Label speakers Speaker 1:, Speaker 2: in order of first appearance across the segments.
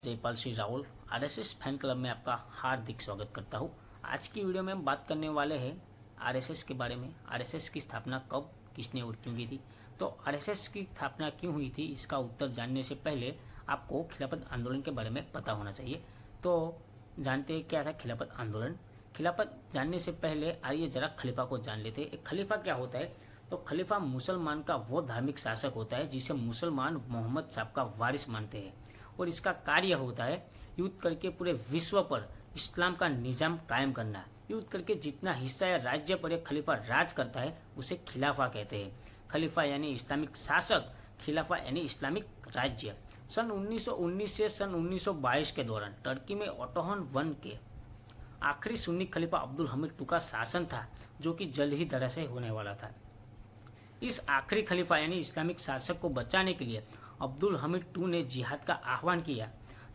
Speaker 1: Jaipal Singh Rahul RSS fan club में आपका हार्दिक स्वागत करता हूं। आज की वीडियो में हम बात करने वाले हैं आरएसएस के बारे में। आरएसएस की स्थापना कब, किसने और क्यों की थी। तो आरएसएस की स्थापना क्यों हुई थी, इसका उत्तर जानने से पहले आपको खिलाफत आंदोलन के बारे में पता होना चाहिए। तो जानते हैं क्या था खिलाफत आंदोलन। खिलाफत जानने से पहले आइए जरा खलीफा को जान लेते हैं। एक खलीफा क्या होता है। तो खलीफा मुसलमान का वो धार्मिक शासक होता है जिसे मुसलमान मोहम्मद साहब का वारिस मानते हैं, और इसका कार्य होता है युद्ध करके पूरे विश्व पर इस्लाम का निजाम कायम करना। युद्ध करके जितना हिस्सा या राज्य पर एक खलीफा राज करता है उसे खिलाफा कहते हैं। खलीफा यानी इस्लामिक शासक, खिलाफा यानी इस्लामिक राज्य। सन 1919 से सन 1922 के दौरान टर्की में ओटोहन वन के आखिरी सुन्नी खलीफा अब्दुल हमीद II का शासन था, जो कि जल्द ही धराशायी होने वाला था। इस आखिरी खलीफा यानी इस्लामिक शासक को बचाने के लिए अब्दुल हमीद II ने जिहाद का आह्वान किया,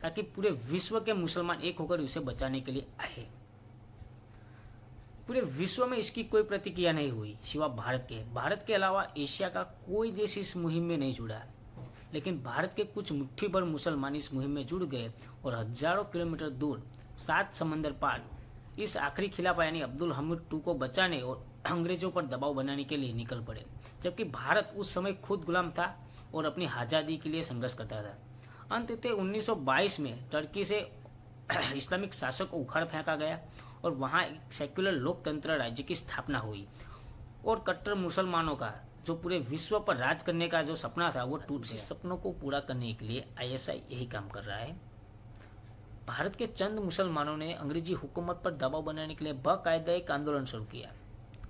Speaker 1: ताकि पूरे विश्व के मुसलमान एक होकर उसे बचाने के लिए आए। पूरे विश्व में इसकी कोई प्रतिक्रिया नहीं हुई सिवा भारत के। भारत के अलावा एशिया का कोई देश इस मुहिम में नहीं जुड़ा, लेकिन भारत के कुछ मुट्ठी भर मुसलमान इस मुहिम में जुड़ गए और हजारों किलोमीटर दूर 7 समंदर पार इस आखिरी खिलाफा यानी अब्दुल हमीद II को बचाने और अंग्रेजों पर दबाव बनाने के लिए निकल पड़े। जबकि भारत उस समय खुद गुलाम था और अपनी आज़ादी के लिए संघर्ष करता था। अंततः 1922 में टर्की से इस्लामिक शासक को उखाड़ फेंका गया और वहां एक सेक्युलर लोकतंत्र राज्य की स्थापना हुई, और कट्टर मुसलमानों का जो पूरे विश्व पर राज करने का जो सपना था वो टूट गया। सपनों को पूरा करने के लिए आईएसआई यही काम कर रहा है। भारत के चंद मुसलमानों ने अंग्रेजी हुकूमत पर दबाव बनाने के लिए बाकायदा एक आंदोलन शुरू किया,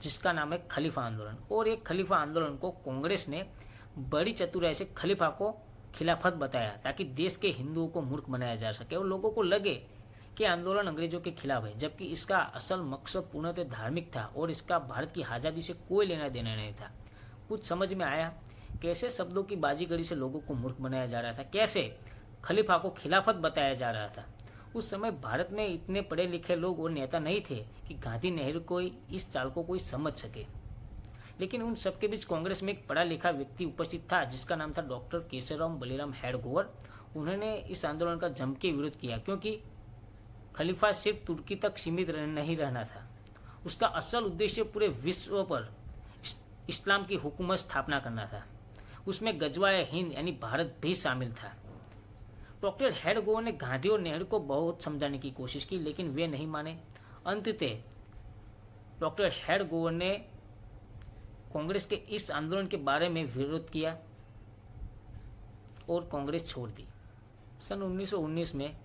Speaker 1: जिसका नाम है खलीफा आंदोलन। और एक खलीफा आंदोलन को कांग्रेस ने बड़ी चतुराई से खलीफा को खिलाफत बताया, ताकि देश के हिंदुओं को मूर्ख बनाया जा सके और लोगों को लगे कि आंदोलन अंग्रेजों के खिलाफ है, जबकि इसका असल मकसद पूर्णतः धार्मिक था और इसका भारत की आज़ादी से कोई लेना देना नहीं था। कुछ समझ में आया कैसे शब्दों की बाजीगरी से लोगों को मूर्ख बनाया जा रहा था, कैसे खलीफा को खिलाफत बताया जा रहा था। उस समय भारत में इतने पढ़े लिखे लोग और नेता नहीं थे कि गांधी नेहरू को इस चाल को कोई समझ सके, लेकिन उन सबके बीच कांग्रेस में एक पढ़ा लिखा व्यक्ति उपस्थित था, जिसका नाम था डॉक्टर केशवराव बलिराम हेडगेवार। उन्होंने इस आंदोलन का जम के विरोध किया, क्योंकि खलीफा सिर्फ तुर्की तक सीमित नहीं रहना था। उसका असल उद्देश्य पूरे विश्व पर इस्लाम की हुकूमत स्थापना करना था। उसमें गजवाए हिंद यानी भारत भी शामिल था। डॉक्टर हेडगेवार ने गांधी और नेहरू को बहुत समझाने की कोशिश की, लेकिन वे नहीं माने। अंततः डॉक्टर हेडगेवार ने कांग्रेस के इस आंदोलन के बारे में विरोध किया और कांग्रेस छोड़ दी। सन 1919 में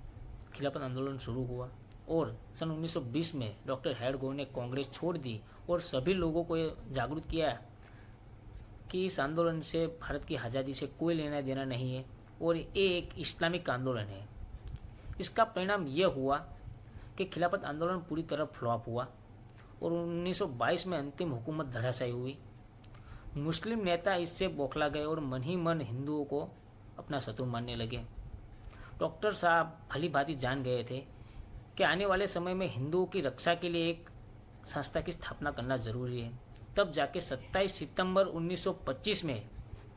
Speaker 1: खिलाफत आंदोलन शुरू हुआ और सन 1920 में डॉक्टर हेडगेवार ने कांग्रेस छोड़ दी और सभी लोगों को जागरूक किया कि इस आंदोलन से भारत की आज़ादी से कोई लेना देना नहीं है और ये एक इस्लामिक आंदोलन है। इसका परिणाम यह हुआ कि खिलाफत आंदोलन पूरी तरह फ्लॉप हुआ और 1922 में अंतिम हुकूमत धराशायी हुई। मुस्लिम नेता इससे बौखला गए और मन ही मन हिंदुओं को अपना शत्रु मानने लगे। डॉक्टर साहब भली भांति जान गए थे कि आने वाले समय में हिंदुओं की रक्षा के लिए एक संस्था की स्थापना करना जरूरी है। तब जाके 27 सितंबर 1925 में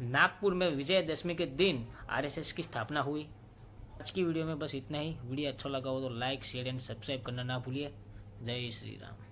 Speaker 1: नागपुर में विजयदशमी के दिन आरएसएस की स्थापना हुई। आज की वीडियो में बस इतना ही। वीडियो अच्छा लगा हो तो लाइक, शेयर एंड सब्सक्राइब करना ना भूलिए। जय श्री राम।